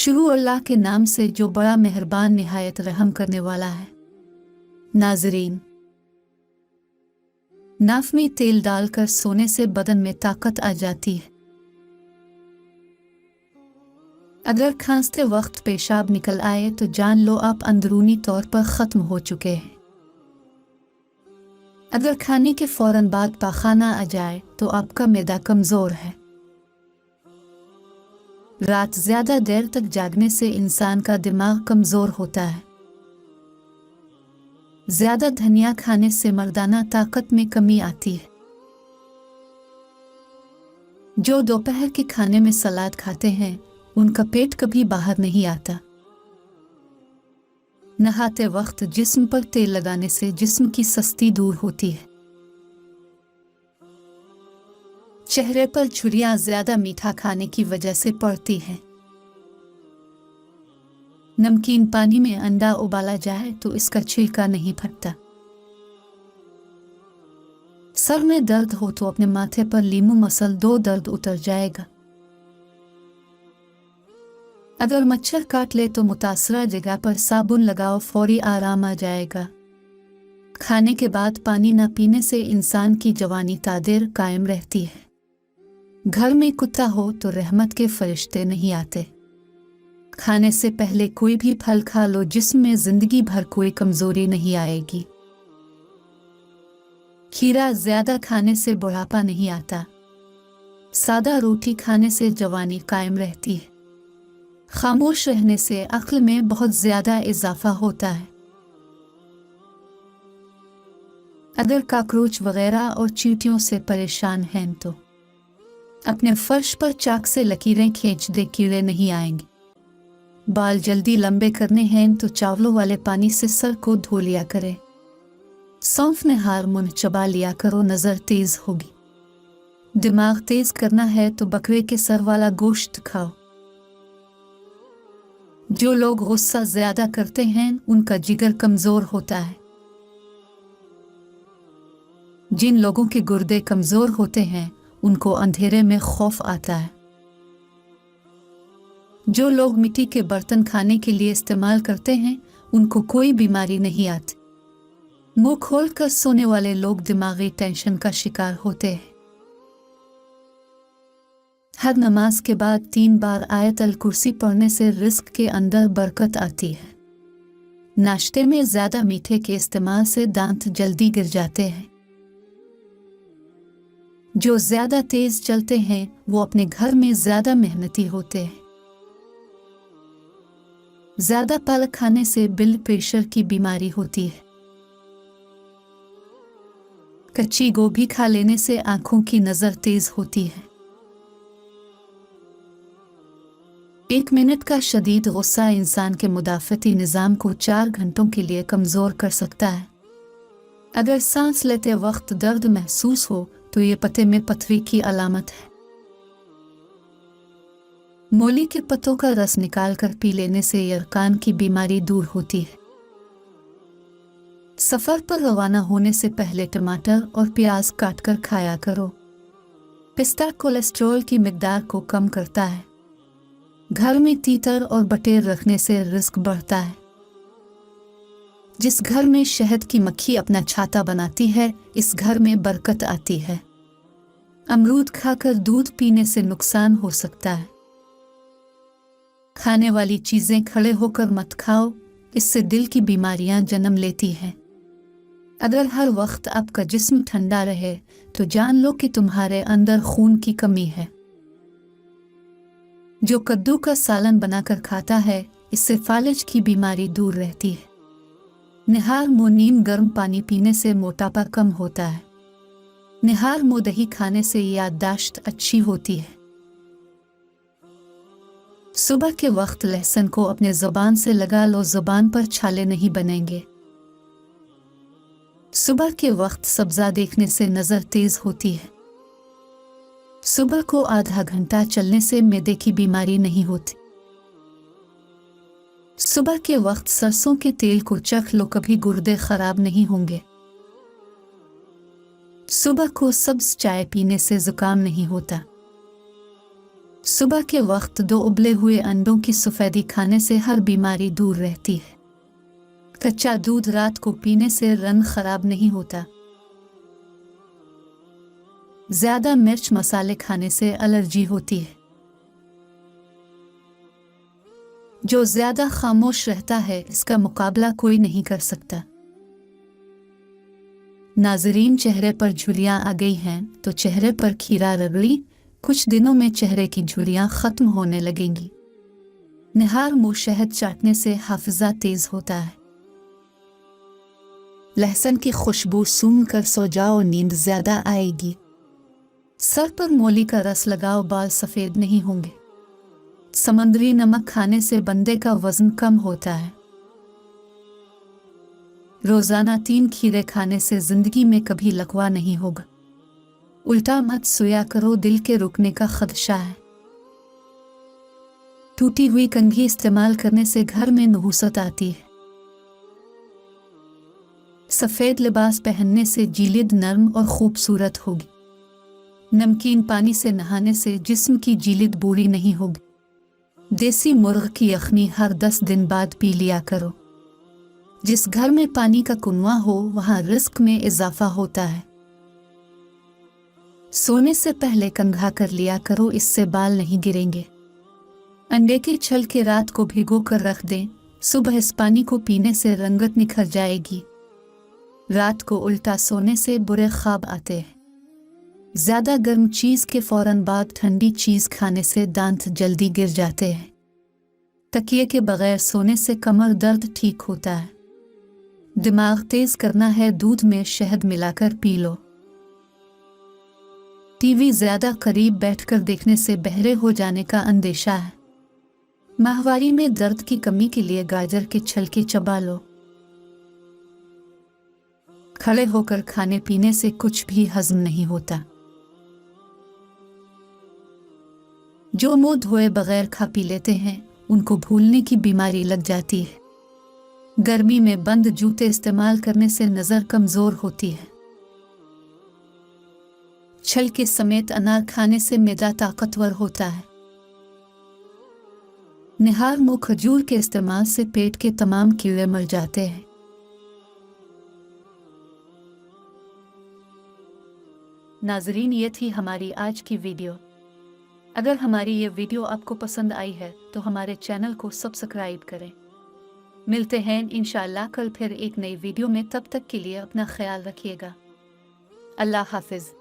शुरू अल्लाह के नाम से जो बड़ा मेहरबान निहायत रहम करने वाला है। नाज़रीन, नाफ में तेल डालकर सोने से बदन में ताकत आ जाती है। अगर खांसते वक्त पेशाब निकल आए तो जान लो आप अंदरूनी तौर पर ख़त्म हो चुके हैं। अगर खाने के फौरन बाद पाखाना आ जाए तो आपका मैदा कमज़ोर है। रात ज़्यादा देर तक जागने से इंसान का दिमाग कमज़ोर होता है। ज़्यादा धनिया खाने से मर्दाना ताकत में कमी आती है। जो दोपहर के खाने में सलाद खाते हैं उनका पेट कभी बाहर नहीं आता। नहाते वक्त जिस्म पर तेल लगाने से जिस्म की सस्ती दूर होती है। चेहरे पर झुर्रियां ज़्यादा मीठा खाने की वजह से पड़ती हैं। नमकीन पानी में अंडा उबाला जाए तो इसका छिलका नहीं फटता। सर में दर्द हो तो अपने माथे पर लीमू मसल दो, दर्द उतर जाएगा। अगर मच्छर काट ले तो मुतासरा जगह पर साबुन लगाओ, फौरी आराम आ जाएगा। खाने के बाद पानी न पीने से इंसान की जवानी तादेर कायम रहती है। घर में कुत्ता हो तो रहमत के फरिश्ते नहीं आते। खाने से पहले कोई भी फल खा लो, जिस्म में जिंदगी भर कोई कमजोरी नहीं आएगी। खीरा ज्यादा खाने से बुढ़ापा नहीं आता। सादा रोटी खाने से जवानी कायम रहती है। खामोश रहने से अक्ल में बहुत ज्यादा इजाफा होता है। अगर काकरोच वगैरह और चींटियों से परेशान हैं तो अपने फर्श पर चाक से लकीरें खींच दे, कीड़े नहीं आएंगे। बाल जल्दी लंबे करने हैं तो चावलों वाले पानी से सर को धो लिया करें। सौंफ में हार मुंह चबा लिया करो, नजर तेज होगी। दिमाग तेज करना है तो बकरे के सर वाला गोश्त खाओ। जो लोग गुस्सा ज्यादा करते हैं उनका जिगर कमजोर होता है। जिन लोगों के गुर्दे कमजोर होते हैं उनको अंधेरे में खौफ आता है। जो लोग मिट्टी के बर्तन खाने के लिए इस्तेमाल करते हैं उनको कोई बीमारी नहीं आती। मुंह खोलकर सोने वाले लोग दिमागी टेंशन का शिकार होते हैं। हर नमाज के बाद 3 बार आयत अल कुर्सी पढ़ने से रिस्क के अंदर बरकत आती है। नाश्ते में ज्यादा मीठे के इस्तेमाल से दांत जल्दी गिर जाते हैं। जो ज्यादा तेज चलते हैं वो अपने घर में ज्यादा मेहनती होते हैं। ज्यादा पालक खाने से ब्लड प्रेशर की बीमारी होती है। कच्ची गोभी खा लेने से आंखों की नजर तेज होती है। 1 मिनट का शदीद गुस्सा इंसान के मुदाफ़ती निज़ाम को 4 घंटों के लिए कमज़ोर कर सकता है। अगर सांस लेते वक्त दर्द महसूस हो तो ये पत्ते में पथरी की अलामत है। मूली के पत्तों का रस निकालकर पी लेने से यरकान की बीमारी दूर होती है। सफर पर रवाना होने से पहले टमाटर और प्याज काटकर खाया करो। पिस्ता कोलेस्ट्रॉल की मिकदार को कम करता है। घर में तीतर और बटेर रखने से रिस्क बढ़ता है। जिस घर में शहद की मक्खी अपना छाता बनाती है इस घर में बरकत आती है। अमरूद खाकर दूध पीने से नुकसान हो सकता है। खाने वाली चीजें खड़े होकर मत खाओ, इससे दिल की बीमारियां जन्म लेती हैं। अगर हर वक्त आपका जिस्म ठंडा रहे तो जान लो कि तुम्हारे अंदर खून की कमी है। जो कद्दू का सालन बनाकर खाता है इससे फालिज की बीमारी दूर रहती है। निहार मुंह नीम गर्म पानी पीने से मोटापा कम होता है। निहार मुंह दही खाने से याददाश्त अच्छी होती है। सुबह के वक्त लहसुन को अपने जुबान से लगा लो, जुबान पर छाले नहीं बनेंगे। सुबह के वक्त सब्जा देखने से नजर तेज होती है। सुबह को आधा घंटा चलने से मैदे की बीमारी नहीं होती। सुबह के वक्त सरसों के तेल को चख लो, कभी गुर्दे खराब नहीं होंगे। सुबह को सब्ज चाय पीने से जुकाम नहीं होता। सुबह के वक्त 2 उबले हुए अंडों की सफ़ेदी खाने से हर बीमारी दूर रहती है। कच्चा दूध रात को पीने से रंग खराब नहीं होता। ज्यादा मिर्च मसाले खाने से एलर्जी होती है। जो ज्यादा खामोश रहता है इसका मुकाबला कोई नहीं कर सकता। नाजरीन, चेहरे पर झुर्रियां आ गई हैं तो चेहरे पर खीरा रगड़ी। कुछ दिनों में चेहरे की झुर्रियां खत्म होने लगेंगी। निहार मुंह शहद चाटने से हाफिजा तेज होता है। लहसुन की खुशबू सूंघ कर सो जाओ, नींद ज्यादा आएगी। सर पर मूली का रस लगाओ, बाल सफेद नहीं होंगे। समुद्री नमक खाने से बंदे का वजन कम होता है। रोजाना 3 खीरे खाने से जिंदगी में कभी लकवा नहीं होगा। उल्टा मत सोया करो, दिल के रुकने का खदशा है। टूटी हुई कंघी इस्तेमाल करने से घर में नहुसत आती है। सफेद लिबास पहनने से जिल्द नर्म और खूबसूरत होगी। नमकीन पानी से नहाने से जिस्म की जिल्द बूढ़ी नहीं होगी। देसी मुर्ग की यखनी हर 10 दिन बाद पी लिया करो। जिस घर में पानी का कुआं हो वहां रिस्क में इजाफा होता है। सोने से पहले कंघा कर लिया करो, इससे बाल नहीं गिरेंगे। अंडे के छल के रात को भिगो कर रख दें, सुबह इस पानी को पीने से रंगत निखर जाएगी। रात को उल्टा सोने से बुरे ख्वाब आते हैं। ज्यादा गर्म चीज के फौरन बाद ठंडी चीज खाने से दांत जल्दी गिर जाते हैं। तकिए के बगैर सोने से कमर दर्द ठीक होता है। दिमाग तेज करना है, दूध में शहद मिलाकर पी लो। टीवी ज्यादा करीब बैठकर देखने से बहरे हो जाने का अंदेशा है। माहवारी में दर्द की कमी के लिए गाजर के छिलके चबा लो। खड़े होकर खाने पीने से कुछ भी हजम नहीं होता। जो मुंह धोए बगैर खा पी लेते हैं उनको भूलने की बीमारी लग जाती है। गर्मी में बंद जूते इस्तेमाल करने से नजर कमजोर होती है। छिलके समेत अनार खाने से मैदा ताकतवर होता है। निहार मुंह खजूर के इस्तेमाल से पेट के तमाम कीड़े मर जाते हैं। नाजरीन, ये थी हमारी आज की वीडियो। अगर हमारी ये वीडियो आपको पसंद आई है तो हमारे चैनल को सब्सक्राइब करें। मिलते हैं इंशाअल्लाह कल फिर एक नई वीडियो में। तब तक के लिए अपना ख्याल रखिएगा। अल्लाह हाफिज।